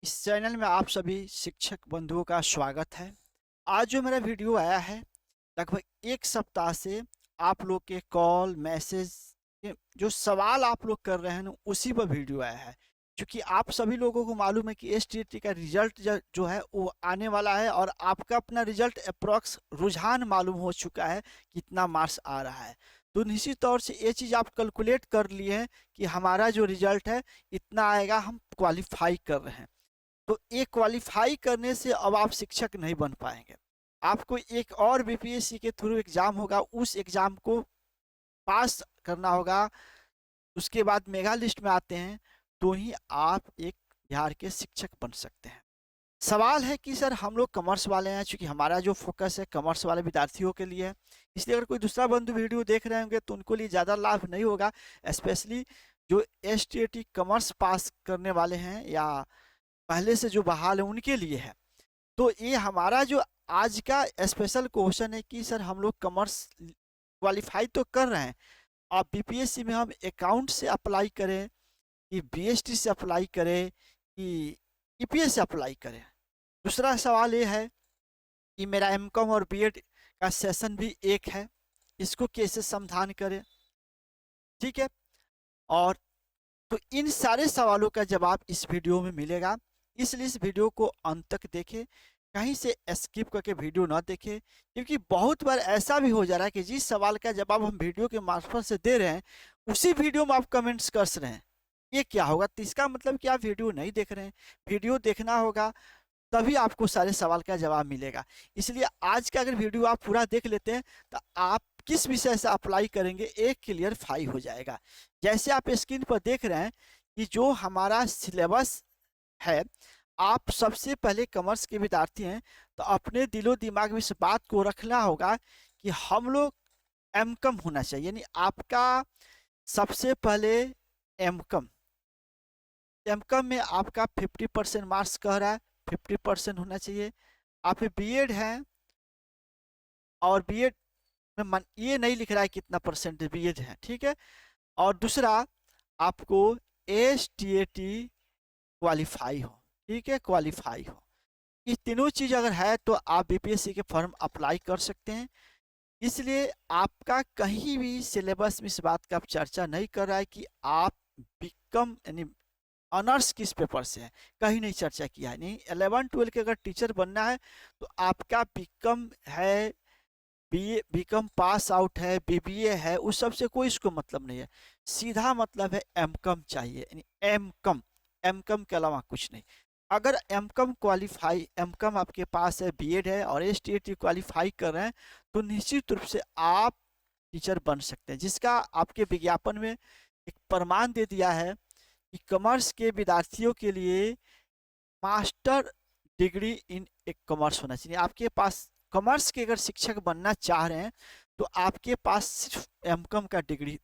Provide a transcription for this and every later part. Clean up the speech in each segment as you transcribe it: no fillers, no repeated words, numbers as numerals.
इस चैनल में आप सभी शिक्षक बंधुओं का स्वागत है। आज जो मेरा वीडियो आया है, लगभग एक सप्ताह से आप लोग के कॉल मैसेज के जो सवाल आप लोग कर रहे हैं ना, उसी पर वीडियो आया है। क्योंकि आप सभी लोगों को मालूम है कि एसटीईटी का रिजल्ट जो है वो आने वाला है, और आपका अपना रिजल्ट अप्रॉक्स रुझान मालूम हो चुका है कितना मार्क्स आ रहा है। तो निश्चित तौर से ये चीज़ आप कैलकुलेट कर लिए हैं कि हमारा जो रिजल्ट है इतना आएगा, हम क्वालिफाई कर रहे हैं। तो ये क्वालिफाई करने से अब आप शिक्षक नहीं बन पाएंगे। आपको एक और बीपीएससी के थ्रू एग्जाम होगा, उस एग्जाम को पास करना होगा। उसके बाद मेगा लिस्ट में आते हैं, तो ही आप एक बिहार के शिक्षक बन सकते हैं। सवाल है कि सर हम लोग कॉमर्स वाले हैं, चूंकि हमारा जो फोकस है कॉमर्स वाले विद्यार्थियों के लिए है, इसलिए अगर कोई दूसरा बंधु वीडियो देख रहे होंगे तो उनको लिए ज़्यादा लाभ नहीं होगा। स्पेशली जो एसटीईटी कॉमर्स पास करने वाले हैं या पहले से जो बहाल है उनके लिए है। तो ये हमारा जो आज का स्पेशल क्वेश्चन है कि सर हम लोग कॉमर्स क्वालिफाई तो कर रहे हैं, अब बीपीएससी में हम अकाउंट से अप्लाई करें कि बीएसटी से अप्लाई करें कि ईपीएस से अप्लाई करें। दूसरा सवाल ये है कि मेरा एमकॉम और बीएड का सेशन भी एक है, इसको कैसे समाधान करें। ठीक है, और तो इन सारे सवालों का जवाब इस वीडियो में मिलेगा, इसलिए इस वीडियो को अंत तक देखें, कहीं से स्किप करके वीडियो ना देखें। क्योंकि बहुत बार ऐसा भी हो जा रहा है कि जिस सवाल का जवाब हम वीडियो के मार्फत से दे रहे हैं, उसी वीडियो में आप कमेंट्स कर रहे हैं। ये क्या होगा? तो इसका मतलब कि आप वीडियो नहीं देख रहे हैं। वीडियो देखना होगा, तभी आपको सारे सवाल का जवाब मिलेगा। इसलिए आज का अगर वीडियो आप पूरा देख लेते हैं तो आप किस विषय से अप्लाई करेंगे एक क्लियर फाई हो जाएगा। जैसे आप स्क्रीन पर देख रहे हैं कि जो हमारा सिलेबस है, आप सबसे पहले कॉमर्स के विद्यार्थी हैं तो अपने दिलो दिमाग में इस बात को रखना होगा कि हम लोग एमकॉम होना चाहिए, यानी आपका सबसे पहले एमकॉम एमकॉम में आपका 50% मार्क्स कह रहा है, 50% होना चाहिए। आप बीएड हैं और बीएड में ये नहीं लिख रहा है कितना परसेंट बीएड है, ठीक है। और दूसरा, आपको एसटीईटी क्वालिफाई हो, ठीक है, क्वालिफाई हो। ये तीनों चीज़ अगर है तो आप बीपीएससी के फॉर्म अप्लाई कर सकते हैं। इसलिए आपका कहीं भी सिलेबस में इस बात का चर्चा नहीं कर रहा है कि आप बीकॉम यानी ऑनर्स किस पेपर से है, कहीं नहीं चर्चा किया है। नहीं, 11-12 के अगर टीचर बनना है तो आपका बीकॉम है, बीए बीकॉम पास आउट है, बीबीए है, उस सब से कोई इसको मतलब नहीं है। सीधा मतलब है एमकॉम चाहिए, यानी एमकॉम, एमकॉम के अलावा कुछ नहीं। अगर एमकॉम क्वालिफाई, एमकॉम आपके पास है, बीएड है और एसटीईटी क्वालिफाई कर रहे हैं, तो निश्चित रूप से आप टीचर बन सकते हैं, जिसका आपके विज्ञापन में एक प्रमाण दे दिया है कि कॉमर्स के विद्यार्थियों के लिए मास्टर डिग्री इन एक कॉमर्स होना चाहिए। आपके पास कॉमर्स के अगर शिक्षक बनना चाह रहे हैं तो आपके पास सिर्फ एमकॉम का डिग्री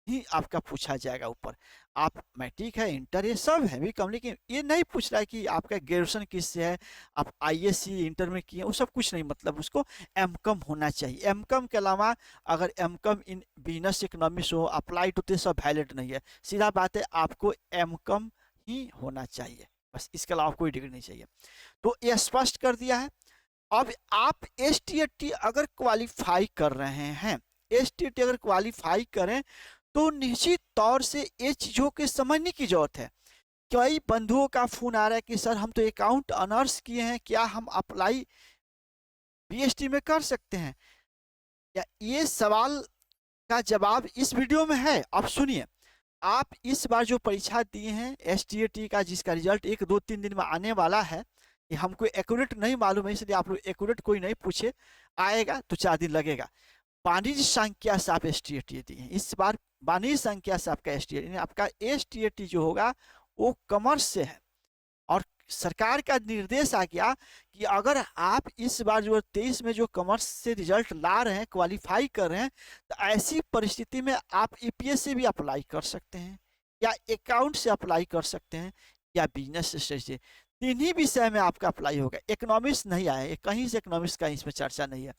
ही आपका पूछा जाएगा। ऊपर आप मैट्रिक है, इंटर है, सब है भी कम, लेकिन ये नहीं पूछ रहा है कि आपका ग्रेजुएशन किससे है, आप आईएससी इंटर में किए, वो सब कुछ नहीं, मतलब उसको एमकॉम होना चाहिए। एमकॉम के अलावा अगर एमकॉम इन बिजनेस इकोनॉमिक्स हो, अप्लाइड होते, सब वैलिड नहीं है। सीधा बात है, आपको एमकॉम ही होना चाहिए, बस, इसके अलावा कोई डिग्री नहीं चाहिए। तो ये स्पष्ट कर दिया है। अब आप एसटीईटी अगर क्वालिफाई कर रहे हैं, एसटीईटी अगर क्वालिफाई करें तो निश्चित तौर से ये चीज़ों के समझने की जरूरत है। कई बंधुओं का फोन आ रहा है कि सर हम तो अकाउंट ऑनर्स किए हैं, क्या हम अप्लाई बीएसटी में कर सकते हैं? या ये सवाल का जवाब इस वीडियो में है। आप सुनिए, आप इस बार जो परीक्षा दिए हैं एसटीईटी का, जिसका रिजल्ट 1-2-3 दिन में आने वाला है, ये हमको एक्यूरेट नहीं मालूम है, इसलिए आप लोग एक्यूरेट कोई नहीं पूछे, आएगा तो 4 दिन लगेगा। वाणिज्य संख्या से आप एसटीईटी दिए हैं, इस बार वाणिज्य संख्या से आपका एसटीईटी, आपका एसटीईटी जो होगा वो कॉमर्स से है। और सरकार का निर्देश आ गया कि अगर आप इस बार जो 23 में जो कॉमर्स से रिजल्ट ला रहे हैं, क्वालिफाई कर रहे हैं, तो ऐसी परिस्थिति में आप ईपीएस से भी अप्लाई कर सकते हैं, या अकाउंट से अप्लाई कर सकते हैं, या बिजनेस स्टडीज से। तीन ही विषय में आपका अप्लाई होगा, इकोनॉमिक्स नहीं आया है, कहीं से इकोनॉमिक्स का इसमें चर्चा नहीं है।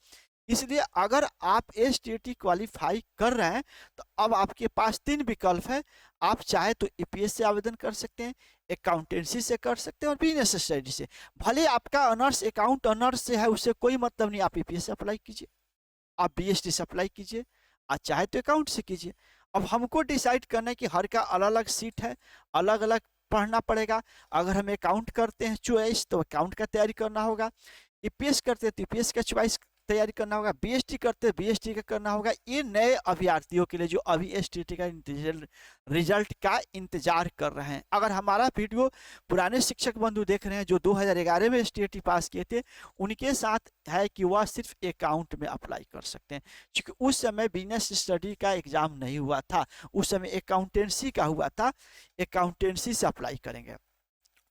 इसलिए अगर आप एसटीईटी क्वालिफाई कर रहे हैं तो अब आपके पास 3 विकल्प है। आप चाहे तो ईपीएस से आवेदन कर सकते हैं, अकाउंटेंसी से कर सकते हैं और बिजनेस स्टडी से। भले आपका ऑनर्स अकाउंट ऑनर्स से है, उससे कोई मतलब नहीं, आप ईपीएस से अप्लाई कीजिए, आप बीएसटी से अप्लाई कीजिए, और चाहे तो अकाउंट से कीजिए। अब हमको डिसाइड करना है कि हर का अलग अलग सीट है, अलग अलग पढ़ना पड़ेगा। अगर हम अकाउंट करते हैं चॉइस तो अकाउंट का तैयारी करना होगा, ईपीएस करते हैं तो ईपीएस का चॉइस तैयारी करना होगा, बीएसटी करते हैं बीएसटी का करना होगा। ये नए अभ्यर्थियों के लिए जो अभी एसटीईटी का रिजल्ट का इंतजार कर रहे हैं। अगर हमारा वीडियो पुराने शिक्षक बंधु देख रहे हैं जो 2011 में एसटीईटी पास किए थे, उनके साथ है कि वह सिर्फ अकाउंट में अप्लाई कर सकते हैं, क्योंकि उस समय बिजनेस स्टडी का एग्जाम नहीं हुआ था, उस समय अकाउंटेंसी का हुआ था। अकाउंटेंसी से अप्लाई करेंगे।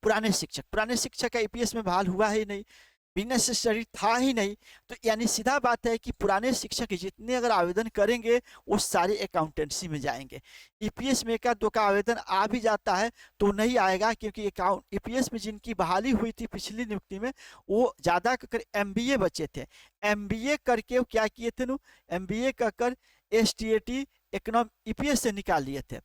पुराने शिक्षक का ईपीएस में बहाल हुआ ही नहीं, बिजनेस स्टडी था ही नहीं, तो यानी सीधा बात है कि पुराने शिक्षक जितने अगर आवेदन करेंगे वो सारे अकाउंटेंसी में जाएंगे। ईपीएस में का दो का आवेदन आ भी जाता है तो नहीं आएगा, क्योंकि अकाउंट ईपीएस में जिनकी बहाली हुई थी पिछली नियुक्ति में वो ज़्यादा कर एमबीए बचे थे। एमबीए करके वो क्या किए थे, एमबीए कर एसटीईटी इकोनॉम ईपीएस से निकाल लिए थे,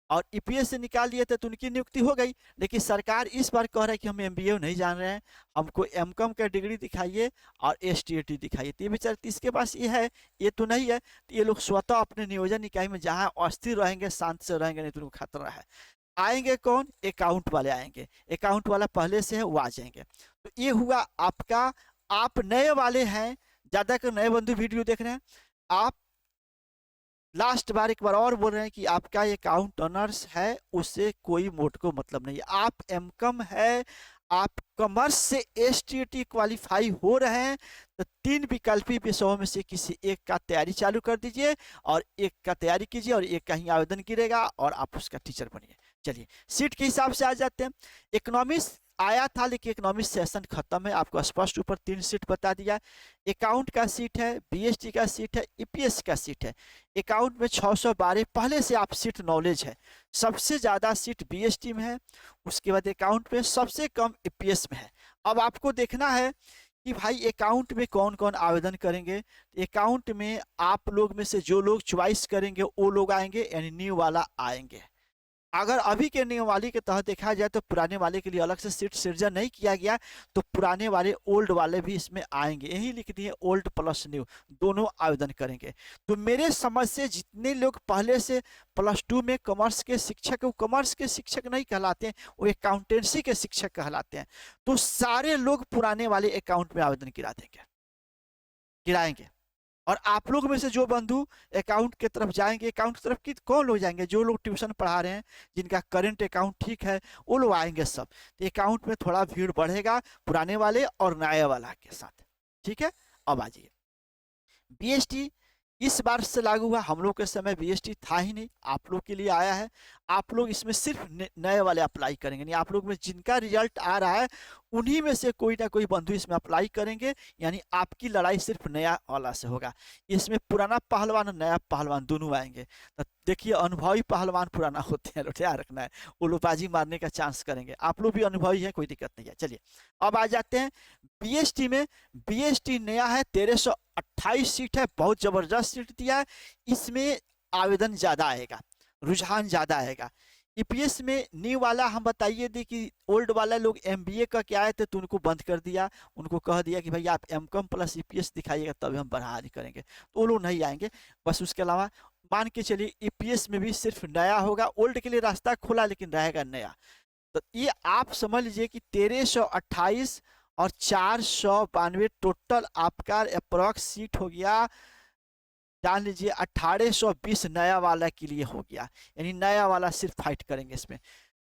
और ईपीएस से निकाल लिए थे तो उनकी नियुक्ति हो गई। लेकिन सरकार इस बार कह रहा है कि हम एमबीए नहीं जान रहे हैं, हमको एमकॉम का डिग्री दिखाइए और एसटीईटी दिखाइए। तो ये बेचारे इसके पास ये है, ये तो नहीं है, तो ये लोग स्वतः अपने नियोजन इकाई में जहाँ अस्थिर रहेंगे, शांत से रहेंगे, नहीं तो उनको खतरा है। आएंगे कौन, अकाउंट वाले आएंगे, अकाउंट वाला पहले से है वो आ जाएंगे। तो ये हुआ आपका, आप नए वाले हैं, ज़्यादातर नए बंधु वीडियो देख रहे हैं, आप लास्ट बार एक बार और बोल रहे हैं कि आपका अकाउंट ऑनर्स है, उससे कोई मोट को मतलब नहीं है। आप एमकॉम है, आप कॉमर्स से एसटीईटी क्वालिफाई हो रहे हैं, तो 3 विकल्पी विषयों में से किसी एक का तैयारी चालू कर दीजिए और एक का तैयारी कीजिए और एक का ही आवेदन गिरेगा और आप उसका टीचर बनिए। चलिए सीट के हिसाब से आ जाते हैं। इकोनॉमिक्स आया था लेकिन इकोनॉमिक्स सेशन खत्म है, आपको स्पष्ट ऊपर 3 सीट बता दिया। अकाउंट का सीट है, बीएसटी का सीट है, ईपीएस का सीट है। अकाउंट में 612 पहले से आप सीट नॉलेज है, सबसे ज़्यादा सीट बीएसटी में है, उसके बाद अकाउंट में सबसे कम ईपीएस में है। अब आपको देखना है कि भाई अकाउंट में कौन कौन आवेदन करेंगे। अकाउंट में आप लोग में से जो लोग चॉइस करेंगे वो लोग आएंगे, यानी न्यू वाला आएंगे। अगर अभी के नियमावली के तहत देखा जाए तो पुराने वाले के लिए अलग से सीट सृजन नहीं किया गया, तो पुराने वाले ओल्ड वाले भी इसमें आएंगे, यही लिख दिए ओल्ड प्लस न्यू, दोनों आवेदन करेंगे। तो मेरे समझ से जितने लोग पहले से +2 में कॉमर्स के शिक्षक, वो कॉमर्स के शिक्षक नहीं कहलाते हैं, वो अकाउंटेंसी के शिक्षक कहलाते हैं। तो सारे लोग पुराने वाले अकाउंट में आवेदन गिरा देंगे, गिराएंगे। और आप लोग में से जो बंधु अकाउंट के तरफ जाएंगे, अकाउंट की तरफ की कौन लोग जाएंगे, जो लोग ट्यूशन पढ़ा रहे हैं, जिनका करंट अकाउंट ठीक है, वो लोग आएंगे सब। तो अकाउंट में थोड़ा भीड़ बढ़ेगा पुराने वाले और नए वाला के साथ, ठीक है। अब आ जाइए बीएसटी, इस बार से लागू हुआ, हम लोग के समय बीएसटी था ही नहीं, आप लोग के लिए आया है। आप लोग इसमें सिर्फ नए वाले अप्लाई करेंगे, नहीं आप लोग में जिनका रिजल्ट आ रहा है उन्हीं में से कोई ना कोई बंधु इसमें अप्लाई करेंगे, यानी आपकी लड़ाई सिर्फ नया वाला से होगा। इसमें पुराना पहलवान और नया पहलवान दोनों आएंगे। तो देखिए अनुभवी पहलवान पुराना होते हैं, ध्यान रखना है, वो लोग बाजी मारने का चांस करेंगे, आप लोग भी अनुभवी हैं, कोई दिक्कत नहीं है। चलिए अब आ जाते हैं बीएसटी में। बीएसटी नया है, 1328 सीट है, बहुत जबरदस्त सीट दिया है, इसमें आवेदन ज्यादा आएगा, रुझान ज्यादा आएगा। ईपीएस में न्यू वाला हम बताइए दी कि ओल्ड वाला लोग एमबीए का क्या आए थे तो उनको बंद कर दिया, उनको कह दिया कि भाई आप एमकॉम प्लस ईपीएस दिखाइएगा तभी हम बहाली करेंगे, तो वो लोग नहीं आएंगे। बस उसके अलावा मान के चलिए ईपीएस में भी सिर्फ नया होगा, ओल्ड के लिए रास्ता खुला लेकिन रहेगा नया। तो ये आप समझ लीजिए कि 1328 और 492 टोटल आपका अप्रॉक्स सीट हो गया, जान लीजिए 1820 नया वाला के लिए हो गया, यानी नया वाला सिर्फ फाइट करेंगे इसमें।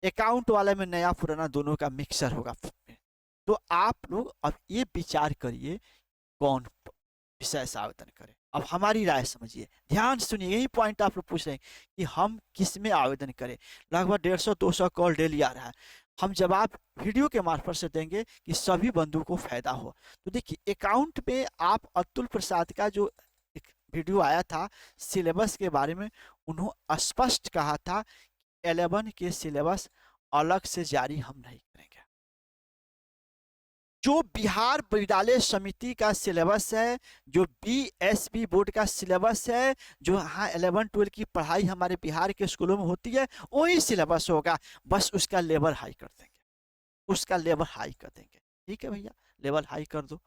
अकाउंट वाले में नया पुराना दोनों का मिक्सर होगा। तो आप लोग अब ये विचार करिए कौन विषय से आवेदन करें। अब हमारी राय समझिए, ध्यान सुनिए, यही पॉइंट आप लोग पूछ रहे हैं कि हम किस में आवेदन करें। लगभग 150-200 कॉल डेली आ रहा है, हम जवाब वीडियो के मार्फत से देंगे कि सभी बंधुओं को फायदा हो। तो देखिए अकाउंट में आप अतुल प्रसाद का जो वीडियो आया था सिलेबस के बारे में, उन्होंने स्पष्ट कहा था 11 के सिलेबस अलग से जारी हम नहीं करेंगे। जो बिहार विद्यालय समिति का सिलेबस है, जो बीएसबी बोर्ड का सिलेबस है, जो हाँ 11-12 की पढ़ाई हमारे बिहार के स्कूलों में होती है, वही सिलेबस होगा। बस उसका लेवल हाई कर देंगे, उसका लेवल हाई कर देंगे। ठीक है भैया, लेवल हाई कर दो।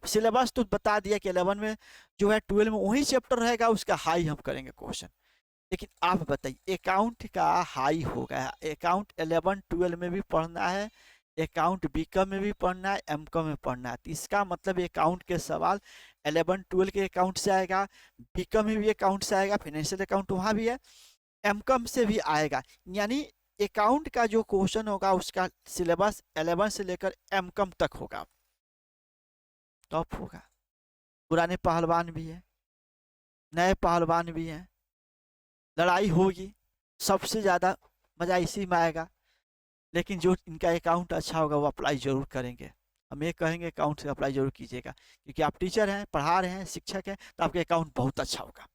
सिलेबस तो बता दिया कि 11 में जो है 12 में वही चैप्टर रहेगा, उसका हाई हम करेंगे क्वेश्चन। लेकिन आप बताइए, अकाउंट का हाई हो गया, अकाउंट 11-12 में भी पढ़ना है, अकाउंट बीकॉम में भी पढ़ना है, एमकॉम में पढ़ना है। तो इसका मतलब अकाउंट के सवाल 11-12 के अकाउंट से आएगा, बीकॉम में भी अकाउंट से आएगा, फाइनेंशियल अकाउंट वहाँ भी है, एमकॉम से भी आएगा। यानी अकाउंट का जो क्वेश्चन होगा उसका सिलेबस 11 से लेकर एमकॉम तक होगा, टॉप होगा। पुराने पहलवान भी है, नए पहलवान भी हैं, लड़ाई होगी, सबसे ज़्यादा मज़ा इसी में आएगा। लेकिन जो इनका अकाउंट अच्छा होगा वो अप्लाई ज़रूर करेंगे। हम ये कहेंगे अकाउंट से अप्लाई ज़रूर कीजिएगा, क्योंकि आप टीचर हैं, पढ़ा रहे हैं, शिक्षक हैं, तो आपके अकाउंट बहुत अच्छा होगा।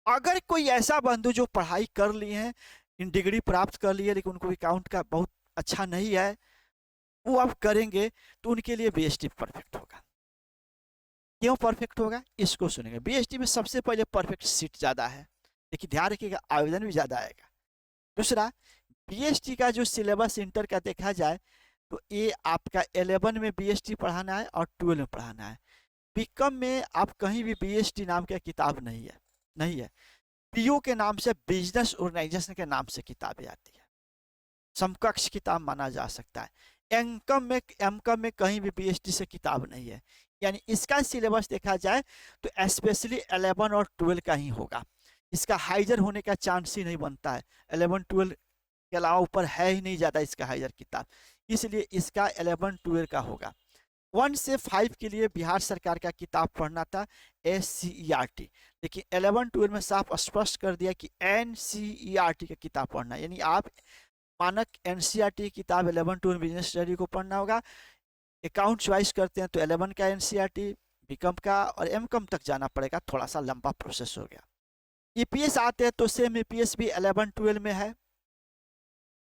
अगर कोई ऐसा बंधु जो पढ़ाई कर लिए हैं, इन डिग्री प्राप्त कर लिए, लेकिन उनको अकाउंट का बहुत अच्छा नहीं है, वो आप करेंगे तो उनके लिए बीएसटी परफेक्ट होगा। क्यों परफेक्ट होगा, इसको सुनेंगे। बीएसटी में सबसे पहले परफेक्ट सीट ज़्यादा है, लेकिन ध्यान रखिएगा आवेदन भी ज़्यादा आएगा। दूसरा, बीएसटी का जो सिलेबस इंटर का देखा जाए तो ये आपका 11 में बीएसटी पढ़ाना है और 12 में पढ़ाना है। बीकॉम में आप कहीं भी बीएसटी नाम का किताब नहीं है, नहीं है। पीओ के नाम से, बिजनेस ऑर्गेनाइजेशन के नाम से किताबें आती है, समकक्ष किताब माना जा सकता है। एमकॉम में कहीं भी बीएसटी से किताब नहीं है। यानी इसका सिलेबस देखा जाए तो स्पेशली 11 और 12 का ही होगा, इसका हाइजर होने का चांस ही नहीं बनता है। 11-12 के अलावा ऊपर है ही नहीं ज़्यादा इसका हाइजर किताब, इसलिए इसका 11-12 का होगा। 1 से 5 के लिए बिहार सरकार का किताब पढ़ना था, SCERT, लेकिन 11-12 में साफ स्पष्ट कर दिया कि NCERT का किताब पढ़ना। यानी आप मानक NCERT की किताब 11-12 बिजनेस स्टडी को पढ़ना होगा। अकाउंट चॉइस करते हैं तो 11 का NCERT, बीकॉम का और एमकॉम तक जाना पड़ेगा, थोड़ा सा लंबा प्रोसेस हो गया। ईपीएस आते हैं तो सेम ईपीएस भी 11-12 में है,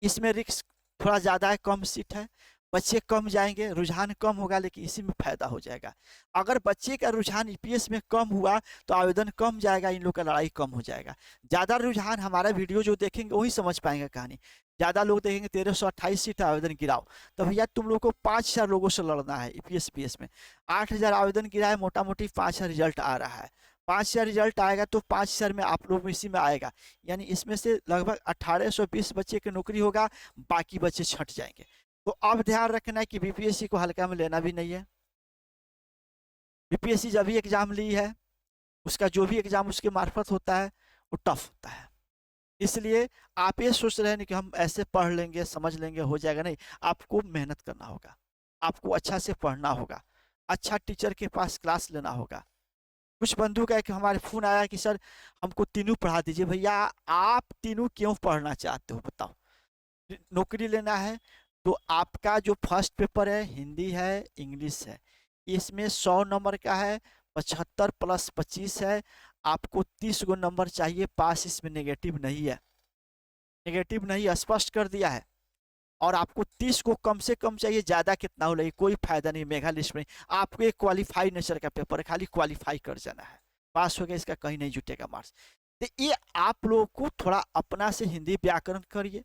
इसमें रिस्क थोड़ा ज़्यादा है, कम सीट है, बच्चे कम जाएंगे, रुझान कम होगा, लेकिन इसी में फायदा हो जाएगा। अगर बच्चे का रुझान ईपीएस में कम हुआ तो आवेदन कम जाएगा, इन लोग का लड़ाई कम हो जाएगा। ज़्यादा रुझान, हमारा वीडियो जो देखेंगे वही समझ पाएंगे कहानी। ज़्यादा लोग देखेंगे 1328 सीट आवेदन गिराओ, तो भैया तुम लोग को 5000 लोगों से लड़ना है ईपीएस पीएस में। 8000 आवेदन गिरा है, मोटा मोटी 5000 रिजल्ट आ रहा है, 5000 रिजल्ट आएगा तो 5000 में आप लोग इसी में आएगा। यानी इसमें से लगभग 1820 बच्चे की नौकरी होगा, बाकी बच्चे छट जाएंगे। तो अब ध्यान रखना है कि बीपीएससी को हल्का में लेना भी नहीं है। बीपीएससी जब भी एग्जाम ली है, उसका जो भी एग्जाम उसके मार्फत होता है वो टफ होता है। इसलिए आप ये सोच रहे हैं कि हम ऐसे पढ़ लेंगे, समझ लेंगे, हो जाएगा, नहीं। आपको मेहनत करना होगा, आपको अच्छा से पढ़ना होगा, अच्छा टीचर के पास क्लास लेना होगा। कुछ बंधु का कि हमारे फोन आया कि सर हमको तीनों पढ़ा दीजिए। भैया आप तीनों क्यों पढ़ना चाहते हो बताओ? नौकरी लेना है तो आपका जो फर्स्ट पेपर है हिंदी है, इंग्लिश है, इसमें 100 नंबर का है, 75 + 25 है, आपको 30 गो नंबर चाहिए पास, इसमें नेगेटिव नहीं है, नेगेटिव नहीं, स्पष्ट कर दिया है। और आपको 30 को कम से कम चाहिए, ज़्यादा कितना हो लगे कोई फायदा नहीं, मेगा लिस्ट में आपको एक क्वालिफाई नेचर का पेपर है, खाली क्वालिफाई कर जाना है, पास हो गया, इसका कहीं नहीं जुटेगा मार्क्स। तो ये आप लोगों को थोड़ा अपना से हिंदी व्याकरण करिए,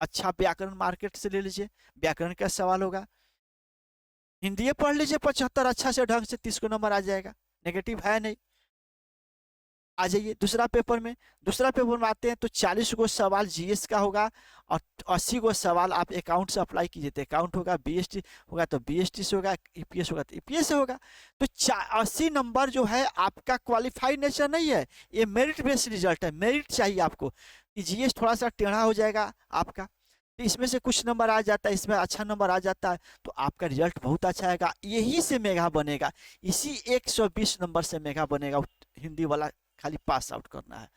अच्छा व्याकरण मार्केट से ले लीजिए, व्याकरण का सवाल होगा, हिंदी पढ़ लीजिए 75, अच्छा से ढंग से 30 को नंबर आ जाएगा, नेगेटिव है नहीं, आ जाइए। दूसरा पेपर में आते हैं तो 40 गो सवाल जीएस का होगा और 80 गो सवाल आप अकाउंट से अप्लाई कीजिए तो अकाउंट होगा, बीएसटी होगा तो बीएसटी से होगा, ईपीएस होगा तो ईपीएस से होगा। तो 80 नंबर जो है आपका क्वालिफाइड नेचर नहीं है, ये मेरिट बेस्ड रिजल्ट है, मेरिट चाहिए आपको। जीएस थोड़ा सा टेढ़ा हो जाएगा आपका, तो इसमें से कुछ नंबर आ जाता है, इसमें अच्छा नंबर आ जाता है तो आपका रिजल्ट बहुत अच्छा आएगा, यही से मेगा बनेगा, इसी 120 नंबर से मेगा बनेगा। हिंदी वाला खाली पास आउट करना है।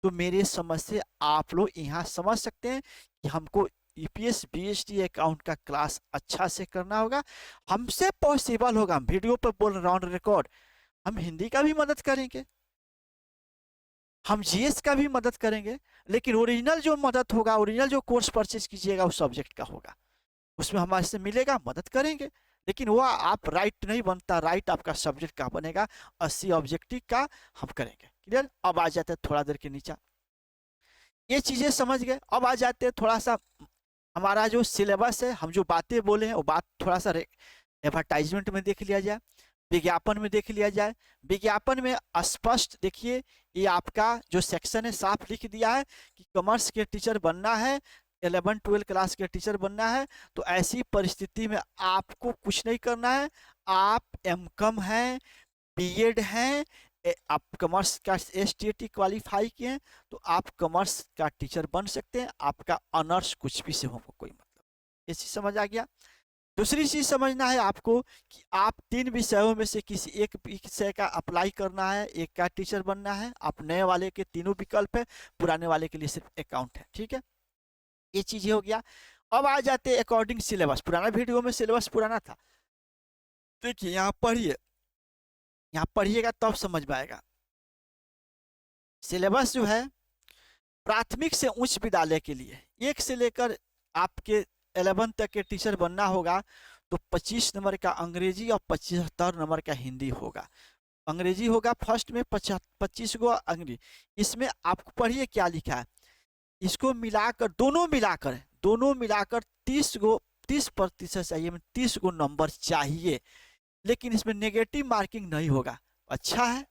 तो मेरे समझ से आप लोग यहाँ समझ सकते हैं कि हमको ईपीएस बीएसटी अकाउंट का क्लास अच्छा से करना होगा, हमसे पॉसिबल होगा, हम वीडियो पर बोल रहे ऑन रिकॉर्ड, हम हिंदी का भी मदद करेंगे, हम जीएस का भी मदद करेंगे, लेकिन ओरिजिनल जो मदद होगा, ओरिजिनल जो कोर्स परचेज कीजिएगा उस सब्जेक्ट का होगा, उसमें हमारे से मिलेगा, मदद करेंगे। लेकिन वो आप राइट नहीं बनता, राइट आपका सब्जेक्ट का बनेगा, 80 ऑब्जेक्टिव का हम करेंगे। क्लियर? अब आ जाते हैं थोड़ा देर के नीचे, ये चीजें समझ गए। अब आ जाते हैं थोड़ा सा हमारा जो सिलेबस है, हम जो बातें बोले हैं वो बात थोड़ा सा एडवर्टाइजमेंट में देख लिया जाए, विज्ञापन में देख लिया जाए। विज्ञापन में स्पष्ट देखिए, ये आपका जो सेक्शन है साफ लिख दिया है कि कॉमर्स के टीचर बनना है, 11-12 क्लास के टीचर बनना है, तो ऐसी परिस्थिति में आपको कुछ नहीं करना है। आप एमकॉम हैं, बीएड हैं, आप कॉमर्स का एसटीईटी क्वालिफाई किए हैं, तो आप कॉमर्स का टीचर बन सकते हैं। आपका ऑनर्स कुछ भी से हो, कोई मतलब। ये चीज समझ आ गया। दूसरी चीज समझना है आपको कि आप 3 विषयों में से किसी एक विषय का अप्लाई करना है, एक का टीचर बनना है। आप नए वाले के तीनों विकल्प है, पुराने वाले के लिए सिर्फ अकाउंट है। ठीक है, ये चीज हो गया। अब आ जाते हैं अकॉर्डिंग सिलेबस। पुराना वीडियो में सिलेबस पुराना था, देखिए यहाँ पढ़िए, यहाँ पढ़िएगा तब समझ में आएगा। सिलेबस जो है प्राथमिक से उच्च विद्यालय के लिए 1 से लेकर आपके 11 तक के टीचर बनना होगा, तो 25 नंबर का अंग्रेजी और 75 नंबर का हिंदी होगा। अंग्रेजी होगा फर्स्ट में 25 गो अंग्रेजी। इसमें आपको पढ़िए क्या लिखा है, इसको मिलाकर दोनों मिलाकर 30% चाहिए, 30 गो नंबर चाहिए। लेकिन इसमें नेगेटिव मार्किंग नहीं होगा। अच्छा है,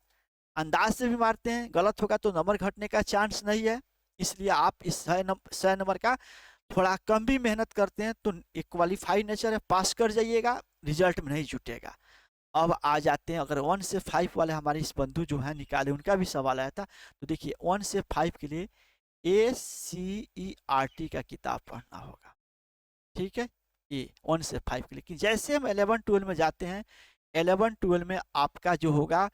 अंदाज से भी मारते हैं, गलत होगा तो नंबर घटने का चांस नहीं है। इसलिए आप इस 100 नंबर का थोड़ा कम भी मेहनत करते हैं तो एक क्वालिफाई नेचर है, पास कर जाइएगा, रिजल्ट में नहीं जुटेगा। अब आ जाते हैं, अगर 1 से 5 वाले हमारे इस बंधु जो है निकाले, उनका भी सवाल आया था, तो देखिए 1 से 5 के लिए ACERT का किताब पढ़ना होगा। ठीक है, ये 1 से 5 के लिए। लेकिन जैसे हम 11-12 में जाते हैं, 11-12 में आपका जो होगा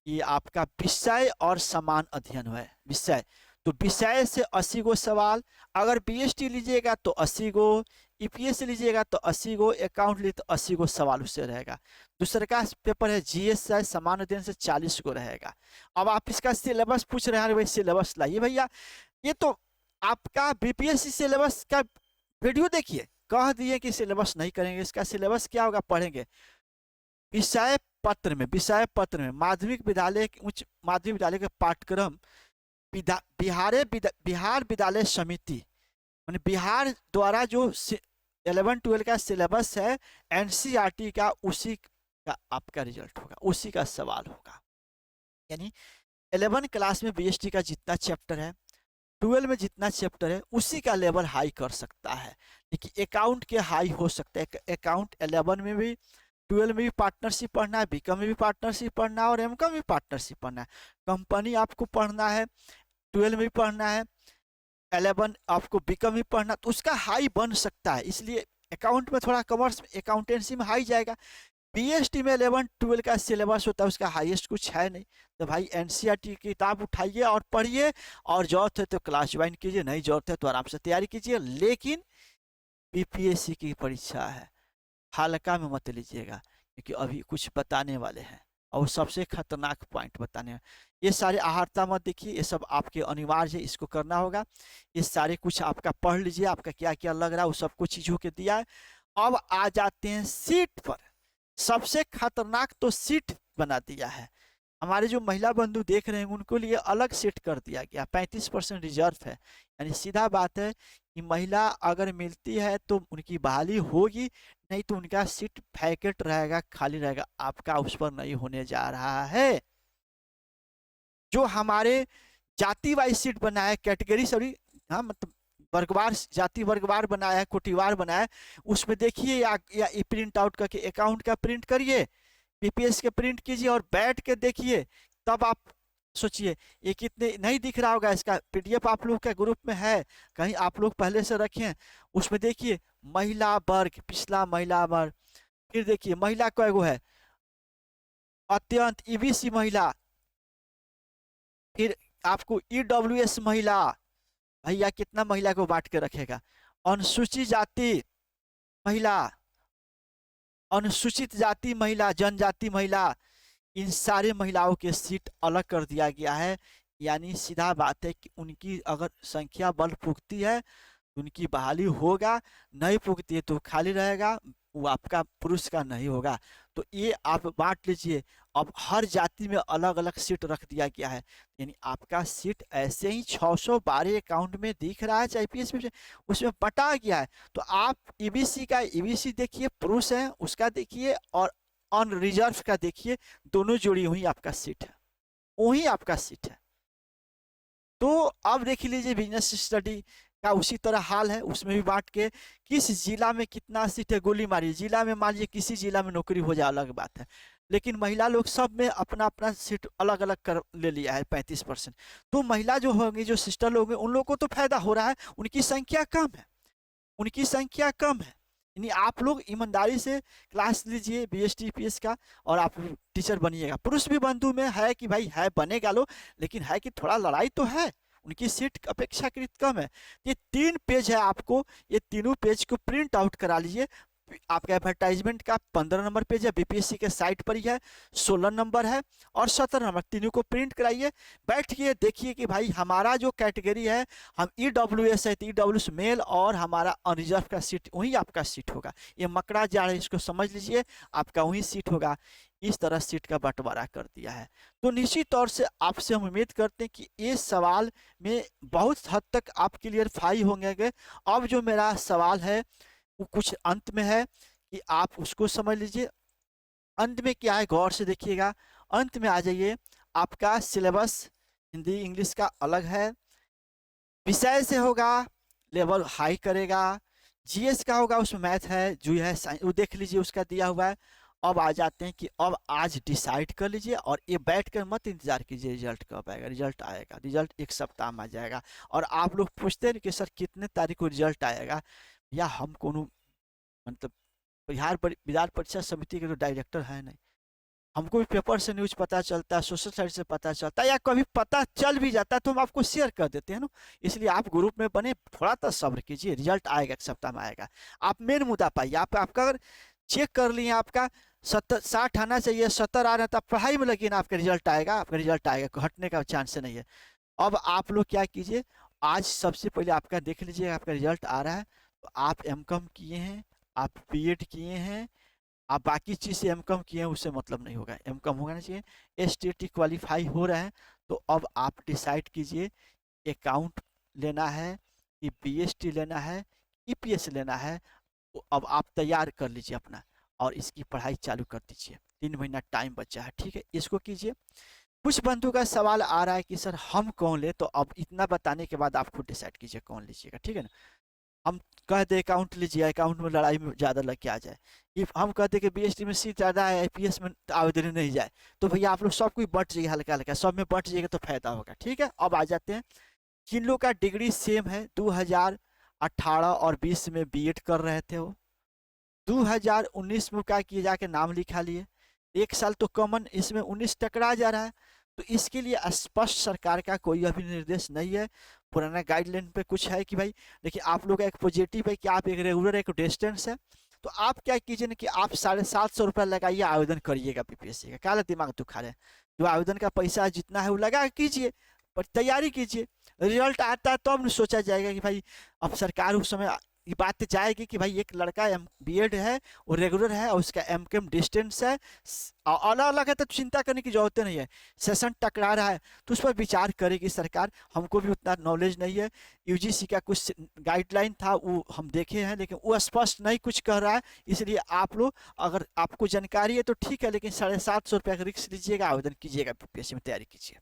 ये आपका विषय और समान अध्ययन है। विषय तो विषय से 80 गो सवाल, अगर बीएसटी लीजिएगा तो 80 गो, ईपीएस लीजिएगा तो 80 गो, अकाउंट लिए तो 80 गो सवाल उससे रहेगा। दूसरा का पेपर है जीएस समान अध्ययन से 40 गो रहेगा। अब आप इसका सिलेबस पूछ रहे हैं, भाई सिलेबस लाइए भैया। ये तो आपका बीपीएससी सिलेबस का वीडियो देखिए, कह दिए कि सिलेबस नहीं करेंगे। इसका सिलेबस क्या होगा, पढ़ेंगे। विषय पत्र में माध्यमिक विद्यालय, उच्च माध्यमिक विद्यालय के पाठ्यक्रम, बिहार विद्यालय समिति माने बिहार द्वारा जो 11-12 का सिलेबस है एनसीईआरटी का, उसी का आपका रिजल्ट होगा, उसी का सवाल होगा। यानी 11 क्लास में बीएसटी का जितना चैप्टर है, 12 में जितना चैप्टर है, उसी का लेवल हाई कर सकता है। लेकिन अकाउंट के हाई हो सकता है। अकाउंट 11 में भी, 12 में भी पार्टनरशिप पढ़ना है, बीकॉम में भी पार्टनरशिप पढ़ना है और एमकॉम में भी पार्टनरशिप पढ़ना है। कंपनी आपको पढ़ना है, 12 में भी पढ़ना है, 11 आपको बीकॉम में पढ़ना, तो उसका हाई बन सकता है। इसलिए अकाउंट में थोड़ा, कॉमर्स अकाउंटेंसी में हाई जाएगा। बीएसटी में 11-12 का सिलेबस होता है, उसका हाईएस्ट कुछ है नहीं। तो भाई एनसीईआरटी की किताब उठाइए और पढ़िए, और जरूरत है तो क्लास ज्वाइन कीजिए, नहीं जरूरत है तो आराम से तैयारी कीजिए। लेकिन बीपीएससी की परीक्षा है, हल्का में मत लीजिएगा, क्योंकि अभी कुछ बताने वाले हैं और सबसे खतरनाक पॉइंट बताने हैं। ये सारे आहारता मत देखिए, ये सब आपके अनिवार्य है, इसको करना होगा। ये सारे कुछ आपका पढ़ लीजिए, आपका क्या क्या लग रहा है वो सब कुछ चीज़ों के दिया है। अब आ जाते हैं सीट पर। सबसे खतरनाक तो सीट बना दिया है। हमारे जो महिला बंधु देख रहे हैं उनको लिए अलग सेट कर दिया गया, 35% रिजर्व है। यानी सीधा बात है कि महिला अगर मिलती है तो उनकी बहाली होगी, नहीं तो उनका सीट वैकेंट रहेगा, खाली रहेगा। आपका उस पर नहीं होने जा रहा है। जो हमारे जाति वाइज सीट बना है, कैटेगरी सॉरी, हाँ मतलब वर्गवार, जाति वर्गवार बनाया है, कोटिवार बनाया है, उसमें देखिए या प्रिंट आउट करके अकाउंट का प्रिंट करिए, पीपीएस के प्रिंट कीजिए और बैठ के देखिए, तब आप सोचिए। ये कितने नहीं दिख रहा होगा, इसका पीडीएफ आप लोग के ग्रुप में है, कहीं आप लोग पहले से रखें, उसमें देखिए महिला वर्ग, पिछला महिला वर्ग, फिर देखिए महिला कय गो है, अत्यंत ईबीसी महिला, फिर आपको ईडब्ल्यूएस महिला, भैया कितना महिला को बांट के रखेगा, अनुसूचित जाति महिला, अनुसूचित जाति महिला, जनजाति महिला, इन सारे महिलाओं के सीट अलग कर दिया गया है। यानी सीधा बात है कि उनकी अगर संख्या बल पुगती है तो उनकी बहाली होगा, नहीं पुगती है तो खाली रहेगा। वो आपका पुरुष का नहीं होगा। तो ये आप बांट लीजिए। अब हर जाति में अलग अलग सीट रख दिया गया है, यानी आपका सीट ऐसे ही 612 अकाउंट में दिख रहा है आईपीएस में, उसमें बटा गया है। तो आप ईबीसी का ईबीसी देखिए, पुरुष है उसका देखिए, और ऑन रिजर्व का देखिए, दोनों जोड़ी वही आपका सीट है, वही आपका सीट है। तो अब देख लीजिए बिजनेस स्टडी का उसी तरह हाल है, उसमें भी बांट के किस जिला में कितना सीट है गोली मारिए। जिला में मान लीजिए किसी जिला में नौकरी हो जाए अलग बात है, लेकिन महिला लोग सब में अपना अपना सीट अलग अलग कर ले लिया है 35%। तो महिला जो होंगी, जो सिस्टर लोग हैं, उन लोगों को तो फायदा हो रहा है, उनकी संख्या कम है, उनकी संख्या कम है। यानी आप लोग ईमानदारी से क्लास लीजिए बीएसटीपीएस का, और आप टीचर बनिएगा। पुरुष भी बंधु में है कि भाई है बनेगा लो, लेकिन है कि थोड़ा लड़ाई तो है, उनकी सीट अपेक्षाकृत कम है। ये 3 पेज है, आपको ये तीनों पेज को प्रिंट आउट करा लीजिए। आपका एडवर्टाइजमेंट का 15 नंबर पेज है, बीपीएससी के साइट पर ही है, 16 नंबर है और 17 नंबर, तीनों को प्रिंट कराइए। बैठिए देखिए कि भाई हमारा जो कैटेगरी है, हम ईडब्ल्यूएस है, तो ईडब्ल्यूएस मेल, और हमारा अनरिजर्व का सीट वही आपका सीट होगा। ये मकड़ा जाल है, इसको समझ लीजिए, आपका वही सीट होगा। इस तरह सीट का बंटवारा कर दिया है। तो निश्चित तौर से आपसे हम उम्मीद करते हैं कि ये सवाल में बहुत हद तक आप क्लियरफाई होंगे। अब जो मेरा सवाल है वो कुछ अंत में है, कि आप उसको समझ लीजिए। अंत में क्या है, गौर से देखिएगा। अंत में आ जाइए, आपका सिलेबस हिंदी इंग्लिश का अलग है, विषय से होगा, लेवल हाई करेगा। जीएस का होगा, उसमें मैथ है, जो है वो देख लीजिए, उसका दिया हुआ है। अब आ जाते हैं कि अब आज डिसाइड कर लीजिए, और ये बैठ कर मत इंतजार कीजिए रिजल्ट कब आएगा। रिजल्ट आएगा, रिजल्ट एक सप्ताह में आ जाएगा। और आप लोग पूछते हैं कि सर कितने तारीख को रिजल्ट आएगा, या हम कोनो मतलब विधान परीक्षा समिति के तो डायरेक्टर है नहीं, हमको भी पेपर से न्यूज पता चलता है, सोशल साइट से पता चलता है, या कभी पता चल भी जाता है तो हम आपको शेयर कर देते हैं ना। इसलिए आप ग्रुप में बने, थोड़ा तो सब्र कीजिए, रिजल्ट आएगा, एक सप्ताह में आएगा। आप मेन मुद्दा पाइए। आपका अगर चेक कर लिए, आपका 60 आना चाहिए, 70 आ रहा है, तो आप पढ़ाई में लगिए ना, आपका रिजल्ट आएगा, आपका रिजल्ट आएगा, हटने का चांस नहीं है। अब आप लोग क्या कीजिए, आज सबसे पहले आपका देख लीजिए, आपका रिजल्ट आ रहा है, तो आप एमकॉम किए हैं, आप बीएड किए हैं, आप बाकी चीज़ से एमकॉम किए हैं, उससे मतलब नहीं होगा, एमकॉम होना चाहिए। एसटीटी क्वालिफाई हो रहा है, तो अब आप डिसाइड कीजिए, अकाउंट लेना है कि बीएसटी लेना है, ईपीएस लेना है। तो अब आप तैयार कर लीजिए अपना, और इसकी पढ़ाई चालू कर दीजिए। 3 महीना टाइम बचा है, ठीक है, इसको कीजिए। कुछ बंधु का सवाल आ रहा है कि सर हम कौन ले, तो अब इतना बताने के बाद आप खुद डिसाइड कीजिए कौन लीजिएगा, ठीक है ना। हम कहते अकाउंट लीजिए, अकाउंट में लड़ाई में ज़्यादा लग के आ जाए। इफ हम कहते कि बीएसटी में सीट ज़्यादा है, आईपीएस में आवेदन नहीं जाए, तो भैया आप लोग सब कोई बट जाइए, हल्का हल्का सब में बट जाइएगा तो फायदा होगा, ठीक है। अब आ जाते हैं, जिन लोग का डिग्री सेम है, 2018 और 20 में बीएड कर रहे थे, वो 2019 में क्या किए, जाके नाम लिखा लिए। 1 साल तो कॉमन, इसमें 19 टकरा जा रहा है। तो इसके लिए स्पष्ट सरकार का कोई अभी निर्देश नहीं है। पुराना गाइडलाइन पे कुछ है कि भाई देखिए, आप लोग का एक पॉजिटिव है कि आप एक रेगुलर एक डिस्टेंस है, तो आप क्या कीजिए ना कि आप 750 रुपया लगाइए, आवेदन करिएगा बीपीएससी का। क्या दिमाग दुखा रहे हैं, जो आवेदन का पैसा जितना है वो लगा कीजिए, पर तैयारी कीजिए। रिजल्ट आता है तो अब सोचा जाएगा कि भाई अब सरकार उस समय ये बात जाएगी कि भाई एक लड़का बीएड है, वो रेगुलर है, और उसका एमकॉम डिस्टेंस है, अलग अलग है, तो चिंता करने की जरूरत नहीं है। सेशन टकरा रहा है तो उस पर विचार करेगी सरकार। हमको भी उतना नॉलेज नहीं है, यूजीसी का कुछ गाइडलाइन था वो हम देखे हैं, लेकिन वो स्पष्ट नहीं कुछ कह रहा है। इसलिए आप लोग, अगर आपको जानकारी है तो ठीक है, लेकिन 750 रुपया का रिस्क लीजिएगा, आवेदन कीजिएगा, बीपीएससी में तैयारी कीजिए,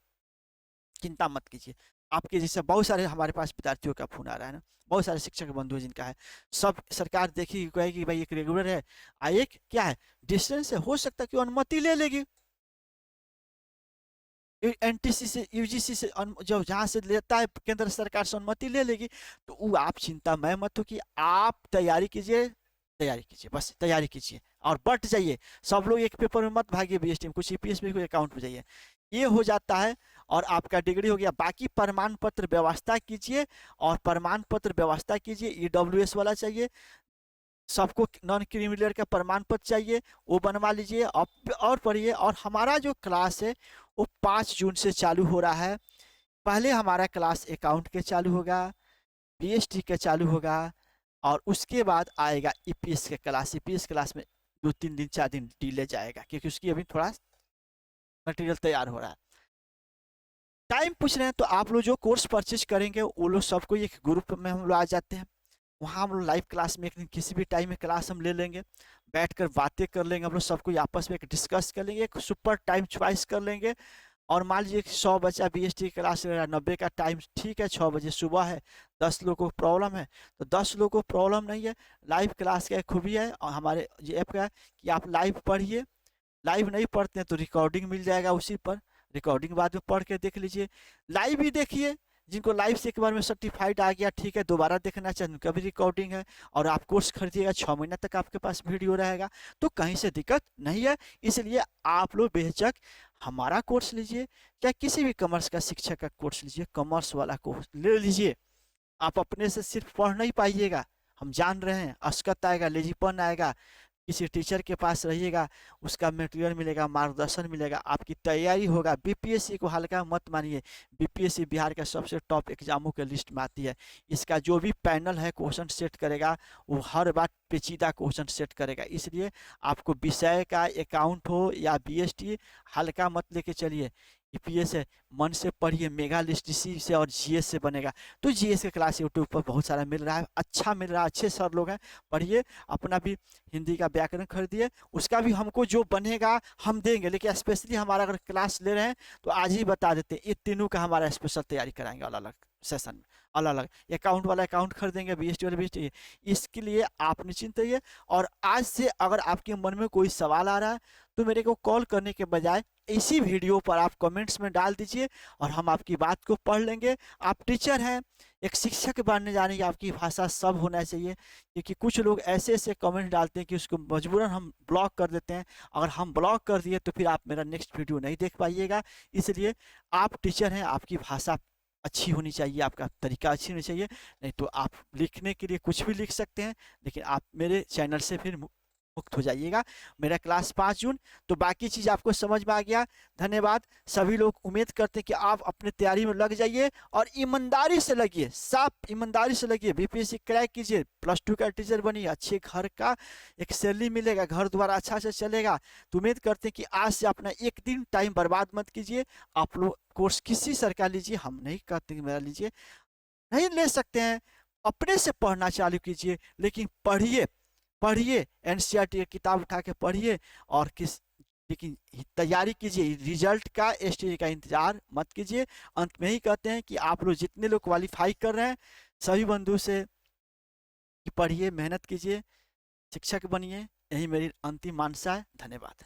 चिंता मत कीजिए। आपके जैसे बहुत सारे हमारे पास विद्यार्थियों का फोन आ रहा है ना, बहुत सारे शिक्षक बंधु हैं जिनका है, सब सरकार देखी कहेगी भाई एक रेगुलर है, एक क्या है डिस्टेंस है, हो सकता है कि अनुमति ले लेगी एनटीसी से, यूजीसी से, जो जहाँ से लेता है केंद्र सरकार से अनुमति ले लेगी। तो वो आप चिंता मैं मत हो, कि आप तैयारी कीजिए, तैयारी कीजिए, बस तैयारी कीजिए और बट जाइए। सब लोग एक पेपर में मत भागिए, बीएसटी में कुछ ईपीएस में कोई अकाउंट में जाइए, ये हो जाता है और आपका डिग्री हो गया। बाकी प्रमाण पत्र व्यवस्था कीजिए, और प्रमाण पत्र व्यवस्था कीजिए, ईडब्ल्यूएस वाला चाहिए सबको, नॉन क्रिमिनल का प्रमाण पत्र चाहिए, वो बनवा लीजिए और पढ़िए। और हमारा जो क्लास है वो 5 जून से चालू हो रहा है। पहले हमारा क्लास अकाउंट के चालू होगा, बीएसटी के चालू होगा, और उसके बाद आएगा ईपीएस के क्लास। ईपीएस क्लास में 2-3 दिन 4 दिन डिले जाएगा क्योंकि उसकी अभी थोड़ा मटेरियल तैयार हो रहा है। टाइम पूछ रहे हैं तो आप लोग जो कोर्स परचेज करेंगे वो लोग सबको एक ग्रुप में हम लोग आ जाते हैं, वहाँ हम लोग लाइव क्लास में एक दिन किसी भी टाइम में क्लास हम ले लेंगे, बैठकर बातें कर लेंगे, हम लोग सबको आपस में एक डिस्कस कर लेंगे, एक सुपर टाइम चॉइस कर लेंगे। और मान लीजिए कि 100 बच्चा बीएसटी क्लास ले रहा है, 90 का टाइम ठीक है, 6 बजे सुबह है, 10 लोगों को प्रॉब्लम है तो 10 लोगों को प्रॉब्लम नहीं है। लाइव क्लास का एक खूबी है और हमारे ये ऐप का है कि आप लाइव पढ़िए, लाइव नहीं पढ़ते हैं तो रिकॉर्डिंग मिल जाएगा उसी पर, रिकॉर्डिंग बाद में पढ़ के देख लीजिए। लाइव ही देखिए, जिनको लाइव से एक बार में सर्टिफाइड आ गया ठीक है, दोबारा देखना चाहें उनका भी रिकॉर्डिंग है। और आप कोर्स खरीदिएगा 6 महीना तक आपके पास वीडियो रहेगा, तो कहीं से दिक्कत नहीं है। इसलिए आप लोग बेहिचक हमारा कोर्स लीजिए, चाहे किसी भी कॉमर्स का शिक्षक का कोर्स लीजिए, कॉमर्स वाला कोर्स ले लीजिए। आप अपने से सिर्फ पढ़ नहीं पाइएगा, हम जान रहे हैं, असकत आएगा, लेजीपन आएगा। किसी टीचर के पास रहिएगा, उसका मटेरियल मिलेगा, मार्गदर्शन मिलेगा, आपकी तैयारी होगा। बीपीएससी को हल्का मत मानिए, बीपीएससी बिहार का सबसे टॉप एग्जामों के लिस्ट में आती है। इसका जो भी पैनल है क्वेश्चन सेट करेगा वो हर बार पेचीदा क्वेश्चन सेट करेगा। इसलिए आपको विषय का अकाउंट हो या बीएसटी हल्का मत लेके चलिए। ईपीएस है, मन से पढ़िए, मेगा लिस्ट इसी से और जीएस से बनेगा। तो जीएस के क्लास यूट्यूब पर बहुत सारा मिल रहा है, अच्छा मिल रहा है, अच्छे सर लोग हैं, पढ़िए। अपना भी हिंदी का व्याकरण खरीदिए, उसका भी हमको जो बनेगा हम देंगे, लेकिन स्पेशली हमारा अगर क्लास ले रहे हैं तो आज ही बता देते हैं, ये तीनों का हमारा स्पेशल तैयारी कराएंगे अलग अलग सेशन में। अलग अलग अकाउंट वाला अकाउंट खरीदेंगे, बीएसटी वाला बीएसटी, इसके लिए आप निश्चिंत रहिए। और आज से अगर आपके मन में कोई सवाल आ रहा है तो मेरे को कॉल करने के बजाय इसी वीडियो पर आप कमेंट्स में डाल दीजिए और हम आपकी बात को पढ़ लेंगे। आप टीचर हैं, एक शिक्षक बनने जाने की आपकी भाषा सब होना चाहिए, क्योंकि कुछ लोग ऐसे ऐसे कमेंट डालते हैं कि उसको मजबूरन हम ब्लॉक कर देते हैं। अगर हम ब्लॉक कर दिए तो फिर आप मेरा नेक्स्ट वीडियो नहीं देख पाइएगा। इसलिए आप टीचर हैं, आपकी भाषा अच्छी होनी चाहिए, आपका तरीका अच्छी होनी चाहिए। नहीं तो आप लिखने के लिए कुछ भी लिख सकते हैं, लेकिन आप मेरे चैनल से फिर मुक्त हो जाइएगा। मेरा क्लास 5 जून, तो बाकी चीज़ आपको समझ में आ गया। धन्यवाद। सभी लोग उम्मीद करते हैं कि आप अपने तैयारी में लग जाइए और ईमानदारी से लगिए, साफ ईमानदारी से लगिए, बीपीएससी क्रैक कीजिए, +2 का टीचर बनिए, अच्छे घर का एक सैलरी मिलेगा, घर द्वारा अच्छा से चलेगा। तो उम्मीद करते हैं कि आज से अपना एक दिन टाइम बर्बाद मत कीजिए। आप लोग कोर्स किसी सर का लीजिए, हम नहीं कहते कि मेरा लीजिए, नहीं ले सकते हैं, अपने से पढ़ना चालू कीजिए, लेकिन पढ़िए, पढ़िए, एनसीईआरटी की किताब उठा के पढ़िए। और लेकिन तैयारी कीजिए, रिजल्ट का एसटीए का इंतजार मत कीजिए। अंत में ही कहते हैं कि आप लोग जितने लोग क्वालिफाई कर रहे हैं सभी बंधु से पढ़िए, मेहनत कीजिए, शिक्षक बनिए, यही मेरी अंतिम मानसा है। धन्यवाद।